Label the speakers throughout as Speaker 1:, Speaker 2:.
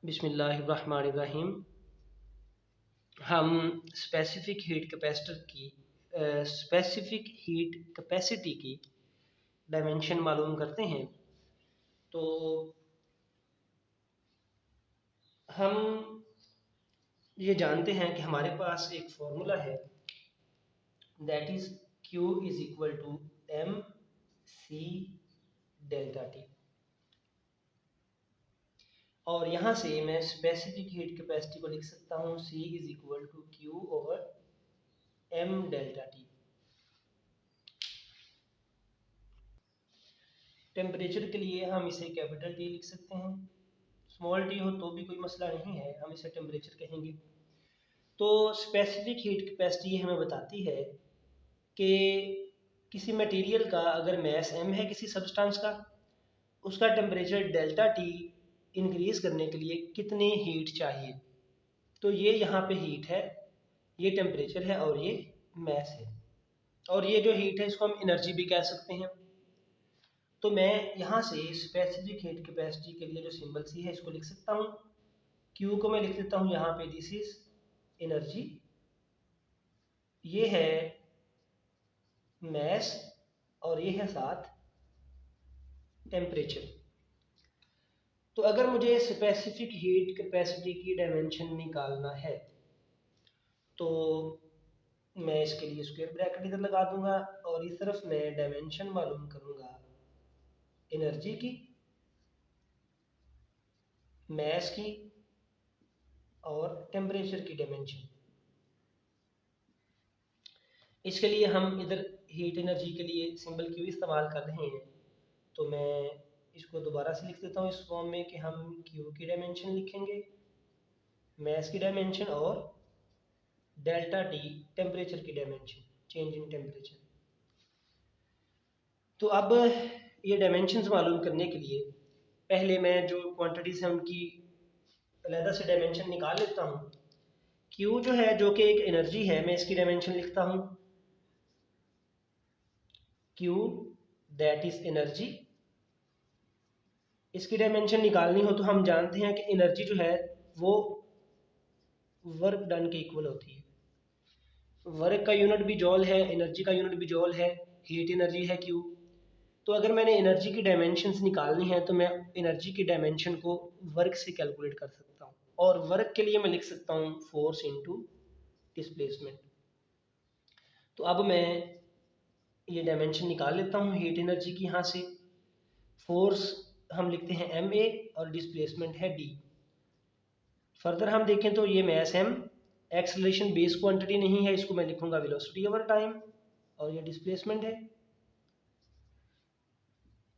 Speaker 1: बिस्मिल्लाहिर्रहमानिर्रहीम। हम specific heat capacity की डायमेंशन मालूम करते हैं। तो हम ये जानते हैं कि हमारे पास एक फॉर्मूला है, that is Q is equal to M C delta T. और यहाँ से मैं स्पेसिफिक हीट कैपेसिटी को लिख सकता हूँ C is equal to Q over M delta T. Temperature के लिए हम इसे कैपिटल टी लिख सकते हैं, स्मॉल टी हो तो भी कोई मसला नहीं है, हम इसे टेम्परेचर कहेंगे। तो स्पेसिफिक हीट कैपेसिटी हमें बताती है कि किसी मटेरियल का अगर मैस m है किसी सब्सटेंस का, उसका टेम्परेचर डेल्टा टी इंक्रीज करने के लिए कितनी हीट चाहिए। तो ये यहाँ पे हीट है, ये टेम्परेचर है और ये मैस है, और ये जो हीट है इसको हम एनर्जी भी कह सकते हैं। तो मैं यहाँ से स्पेसिफिक हीट कैपेसिटी के लिए जो सिंबल सी है इसको लिख सकता हूँ। क्यू को मैं लिख देता हूँ यहाँ पे, दिस इज एनर्जी, ये है मैस और ये है साथ टेम्परेचर। तो अगर मुझे स्पेसिफिक हीट कैपेसिटी की डायमेंशन निकालना है तो मैं इसके लिए स्क्वायर ब्रैकेट इधर लगा दूंगा और इस तरफ मैं डायमेंशन मालूम करूंगा एनर्जी की, मैस की और टेम्परेचर की डायमेंशन। इसके लिए हम इधर हीट एनर्जी के लिए सिंबल क्यू इस्तेमाल कर रहे हैं, तो मैं इसको दोबारा से लिख देता हूँ इस फॉर्म में कि हम क्यू की डायमेंशन लिखेंगे, मैस की डायमेंशन और डेल्टा टी टेम्परेचर की डायमेंशन, चेंज इन टेम्परेचर। तो अब ये डायमेंशंस मालूम करने के लिए पहले मैं जो क्वांटिटीज हैं उनकी अलहदा से डायमेंशन निकाल लेता हूँ। क्यू जो है जो कि एक एनर्जी है, मैं इसकी डायमेंशन लिखता हूँ क्यू दैट इज एनर्जी। इसकी डायमेंशन निकालनी हो तो हम जानते हैं कि एनर्जी जो है वो वर्क डन के इक्वल होती है। वर्क का यूनिट भी जॉल है, एनर्जी का यूनिट भी जॉल है, हीट एनर्जी है क्यू। तो अगर मैंने एनर्जी की डायमेंशंस निकालनी है तो मैं एनर्जी की डायमेंशन को वर्क से कैलकुलेट कर सकता हूँ, और वर्क के लिए मैं लिख सकता हूँ फोर्स इनटू डिस्प्लेसमेंट। तो अब मैं ये डायमेंशन निकाल लेता हूँ हीट एनर्जी की। यहाँ से फोर्स हम लिखते हैं ma और डिस्प्लेसमेंट है d। फर्दर हम देखें तो ये mass m, acceleration base quantity नहीं है, इसको मैं लिखूंगा वेलोसिटी ओवर टाइम, और ये डिस्प्लेसमेंट है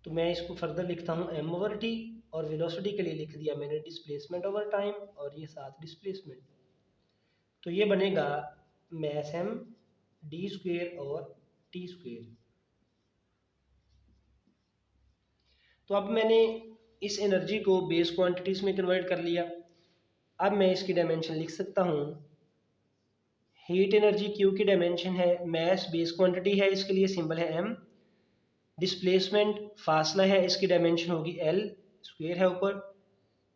Speaker 1: तो मैं इसको फर्दर लिखता हूँ m ओवर t, और वेलोसिटी के लिए लिख दिया मैंने डिस्प्लेसमेंट ओवर टाइम और ये साथ डिस्प्लेसमेंट। तो ये बनेगा मैस m d स्क्वेयर और t स्क्वेयर। तो अब मैंने इस एनर्जी को बेस क्वांटिटीज में कन्वर्ट कर लिया। अब मैं इसकी डायमेंशन लिख सकता हूँ, हीट एनर्जी क्यू की डायमेंशन है, मैस बेस क्वांटिटी है, इसके लिए सिंबल है m, डिस्प्लेसमेंट फासला है, इसकी डायमेंशन होगी l स्क्वायर है ऊपर,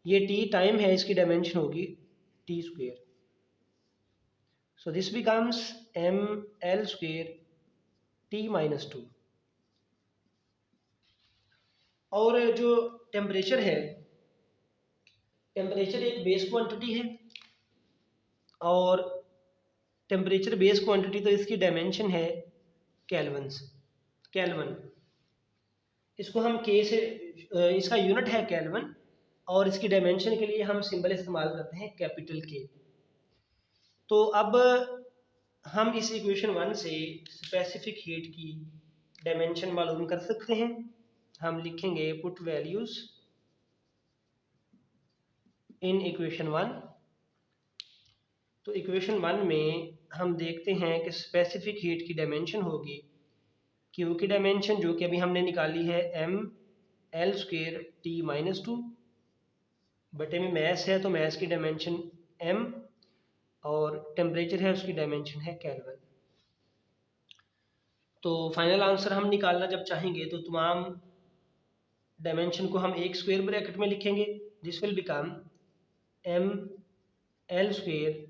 Speaker 1: ये t टाइम है, इसकी डायमेंशन होगी t square. So this becomes m l square t minus 2। और जो टेम्परेचर है, टेम्परेचर एक बेस क्वांटिटी है, और टेम्परेचर बेस क्वांटिटी तो इसकी डायमेंशन है केल्विन्स, केल्विन। इसको हम के से, इसका यूनिट है केल्विन, और इसकी डायमेंशन के लिए हम सिंबल इस्तेमाल करते हैं कैपिटल के। तो अब हम इस इक्वेशन 1 से स्पेसिफिक हीट की डायमेंशन मालूम कर सकते हैं। हम लिखेंगे पुट वैल्यूज इन इक्वेशन 1। तो इक्वेशन 1 में हम देखते हैं कि स्पेसिफिक हीट की डायमेंशन होगी क्यू की डायमेंशन जो कि अभी हमने निकाली है m l square t minus 2 बटे में मैस है, तो मैस की डायमेंशन m और टेम्परेचर है उसकी डायमेंशन है केल्विन। तो फाइनल आंसर हम निकालना जब चाहेंगे तो तमाम डायमेंशन को हम एक स्क्वायर ब्रैकेट में लिखेंगे, this will become M L square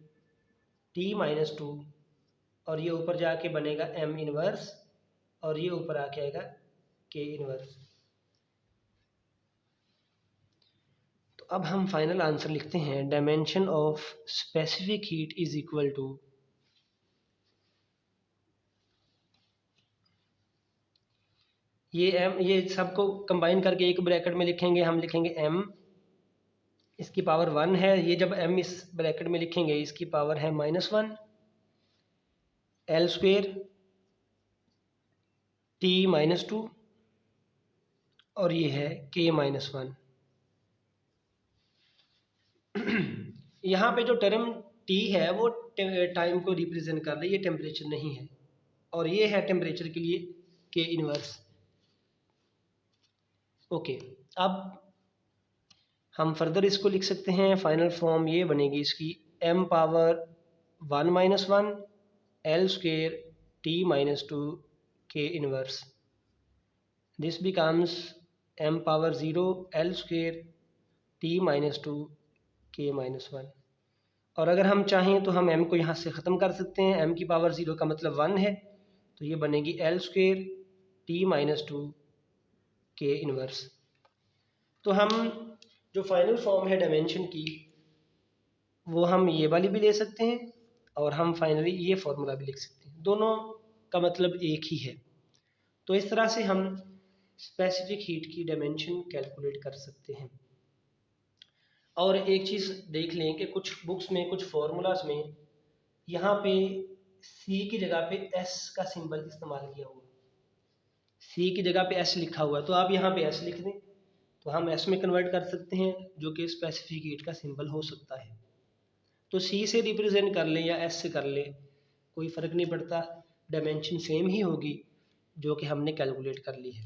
Speaker 1: T minus two, और ये ऊपर जाके बनेगा एम इनवर्स, और ये ऊपर आके आएगा के इनवर्स। तो अब हम फाइनल आंसर लिखते हैं, dimension of specific heat is equal to, ये एम, ये सबको कंबाइन करके एक ब्रैकेट में लिखेंगे, हम लिखेंगे एम, इसकी पावर 1 है, ये जब एम इस ब्रैकेट में लिखेंगे इसकी पावर है -1, एल स्क्वेयर टी -2, और ये है के -1। यहाँ पे जो टर्म टी है वो टाइम को रिप्रेजेंट कर रही है, टेम्परेचर नहीं है, और ये है टेम्परेचर के लिए के इनवर्स। ओके, अब हम फर्दर इसको लिख सकते हैं, फाइनल फॉर्म ये बनेगी इसकी, m power 1 - 1 L square T -2 के inverse, this becomes m power 0 L square T -2 के -1। और अगर हम चाहें तो हम m को यहाँ से ख़त्म कर सकते हैं, m की पावर 0 का मतलब 1 है, तो ये बनेगी एल स्क्वेयर टी -2 के इनवर्स। तो हम जो फाइनल फॉर्म है डायमेंशन की, वो हम ये वाली भी ले सकते हैं, और हम फाइनली ये फॉर्मूला भी लिख सकते हैं, दोनों का मतलब एक ही है। तो इस तरह से हम स्पेसिफिक हीट की डायमेंशन कैलकुलेट कर सकते हैं। और एक चीज़ देख लें कि कुछ बुक्स में, कुछ फार्मूलाज में यहाँ पे सी की जगह पे एस का सिंबल इस्तेमाल किया हुआ, सी की जगह पे एस लिखा हुआ है, तो आप यहाँ पे एस लिख दें तो हम एस में कन्वर्ट कर सकते हैं, जो कि स्पेसिफिक हीट का सिंबल हो सकता है। तो सी से रिप्रेजेंट कर ले या एस से कर ले, कोई फ़र्क नहीं पड़ता, डायमेंशन सेम ही होगी जो कि हमने कैलकुलेट कर ली है।